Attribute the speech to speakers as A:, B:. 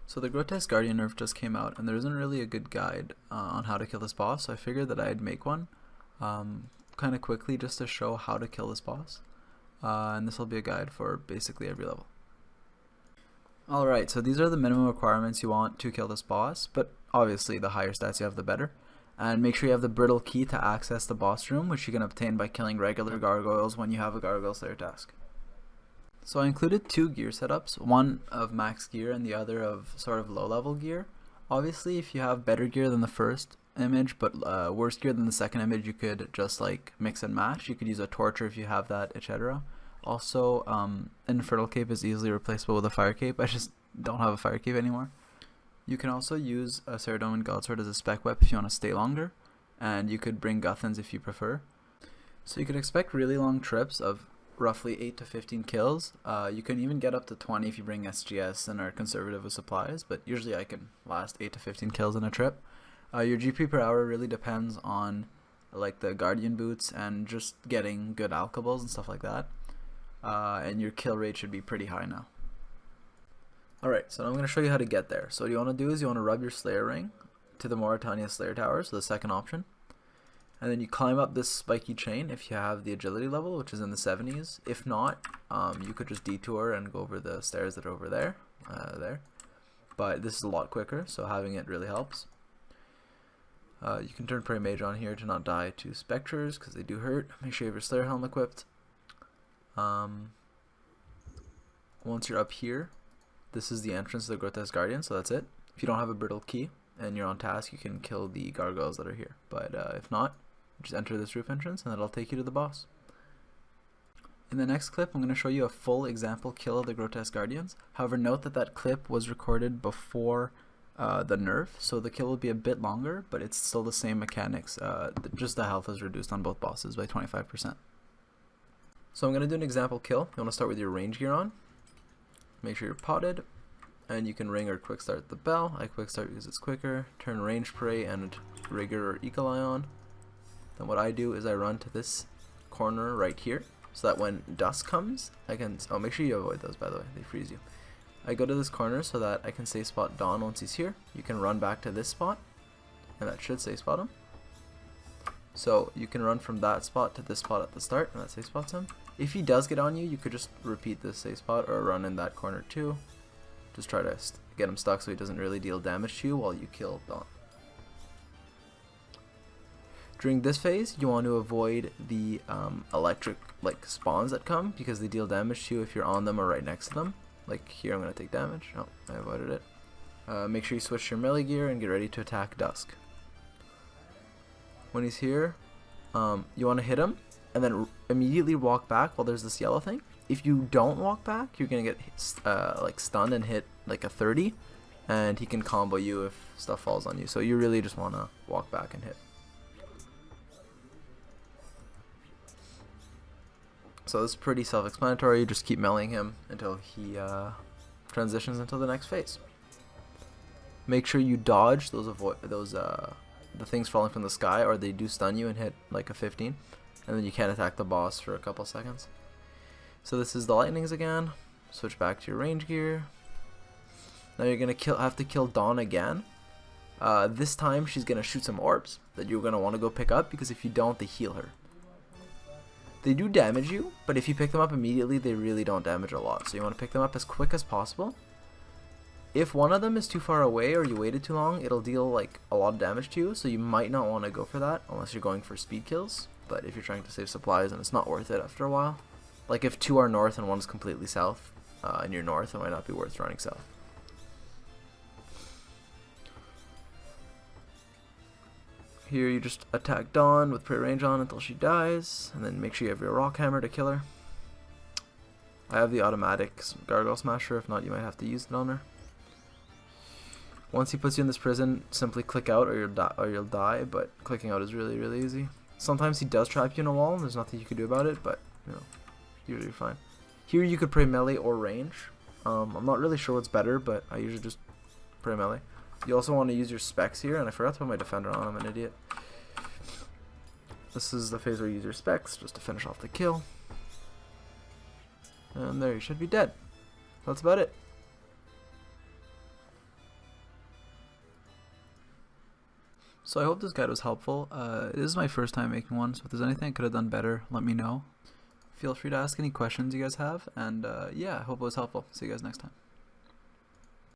A: So the Grotesque Guardian nerf just came out, and there isn't really a good guide on how to kill this boss, so I figured that I'd make one kind of quickly just to show how to kill this boss. And this will be a guide for basically every level. Alright, so these are the minimum requirements you want to kill this boss, but obviously the higher stats you have the better. And make sure you have the brittle key to access the boss room, which you can obtain by killing regular gargoyles when you have a gargoyle slayer task. So I included two gear setups, one of max gear and the other of sort of low level gear. Obviously if you have better gear than the first image but worse gear than the second image, you could just like mix and match. You could use a torture if you have that, etc. Also, Infernal Cape is easily replaceable with a Fire Cape. I just don't have a Fire Cape anymore. You can also use a Saradomin Godsword as a spec whip if you want to stay longer, and you could bring Guthans if you prefer. So you could expect really long trips of roughly 8 to 15 kills. You can even get up to 20 if you bring SGS and are conservative with supplies, but usually I can last 8 to 15 kills in a trip. Your GP per hour really depends on like the Guardian boots and just getting good alkables and stuff like that. And your kill rate should be pretty high now. Alright, so now I'm going to show you how to get there. So what you want to do is you want to rub your Slayer Ring to the Mauritania Slayer Tower, so the second option. And then you climb up this spiky chain if you have the agility level, which is in the 70s. If not, you could just detour and go over the stairs that are over there. But this is a lot quicker, so having it really helps. You can turn Prey Mage on here to not die to Spectres, because they do hurt. Make sure you have your Slayer Helm equipped. Once you're up here, this is the entrance to the Grotesque Guardian, so that's it. If you don't have a brittle key and you're on task, you can kill the gargoyles that are here. But if not, just enter this roof entrance and that'll take you to the boss. In the next clip, I'm going to show you a full example kill of the Grotesque Guardians. However, note that that clip was recorded before the nerf, so the kill will be a bit longer, but it's still the same mechanics. Just the health is reduced on both bosses by 25%. So I'm going to do an example kill. You want to start with your range gear on. Make sure you're potted, and you can ring or quick start the bell. I quick start because it's quicker. Turn range prey and rigor or eagle eye on. Then what I do is I run to this corner right here, so that when dusk comes, I can. Oh, make sure you avoid those, by the way. They freeze you. I go to this corner so that I can safe spot Dawn once he's here. You can run back to this spot, and that should safe spot him. So you can run from that spot to this spot at the start, and that safe spots him. If he does get on you, you could just repeat this safe spot or run in that corner too. Just try to get him stuck so he doesn't really deal damage to you while you kill Dawn. During this phase, you want to avoid the electric spawns that come, because they deal damage to you if you're on them or right next to them. Like here, I'm going to take damage. Oh, I avoided it. Make sure you switch your melee gear and get ready to attack Dusk. When he's here, you want to hit him and then immediately walk back while there's this yellow thing. If you don't walk back, you're gonna get like stunned and hit like a 30, and he can combo you if stuff falls on you. So you really just want to walk back and hit. So it's pretty self-explanatory. You just keep meleeing him until he transitions into the next phase. Make sure you dodge those the things falling from the sky, or they do stun you and hit like a 15, and then you can't attack the boss for a couple seconds. So this is the lightnings again. Switch back to your range gear. Now you're gonna have to kill Dawn again. This time she's gonna shoot some orbs that you're gonna want to go pick up, because if you don't, they heal her. They do damage you, but if you pick them up immediately, they really don't damage a lot. So you want to pick them up as quick as possible. If one of them is too far away or you waited too long, it'll deal like a lot of damage to you, so you might not want to go for that unless you're going for speed kills. But if you're trying to save supplies, then it's not worth it after a while. Like if two are north and one is completely south, and you're north, it might not be worth running south. Here you just attack Dawn with Prey Range on until she dies, and then make sure you have your Rock Hammer to kill her. I have the automatic Gargoyle Smasher, if not you might have to use it on her. Once he puts you in this prison, simply click out or you'll die, but clicking out is really, really easy. Sometimes he does trap you in a wall, and there's nothing you can do about it, but you know, usually you're fine. Here you could pray melee or range. I'm not really sure what's better, but I usually just pray melee. You also want to use your specs here, and I forgot to put my defender on, I'm an idiot. This is the phase where you use your specs just to finish off the kill. And there, you should be dead. That's about it. So I hope this guide was helpful. It is my first time making one, so if there's anything I could have done better, let me know. Feel free to ask any questions you guys have, and yeah, I hope it was helpful. See you guys next time.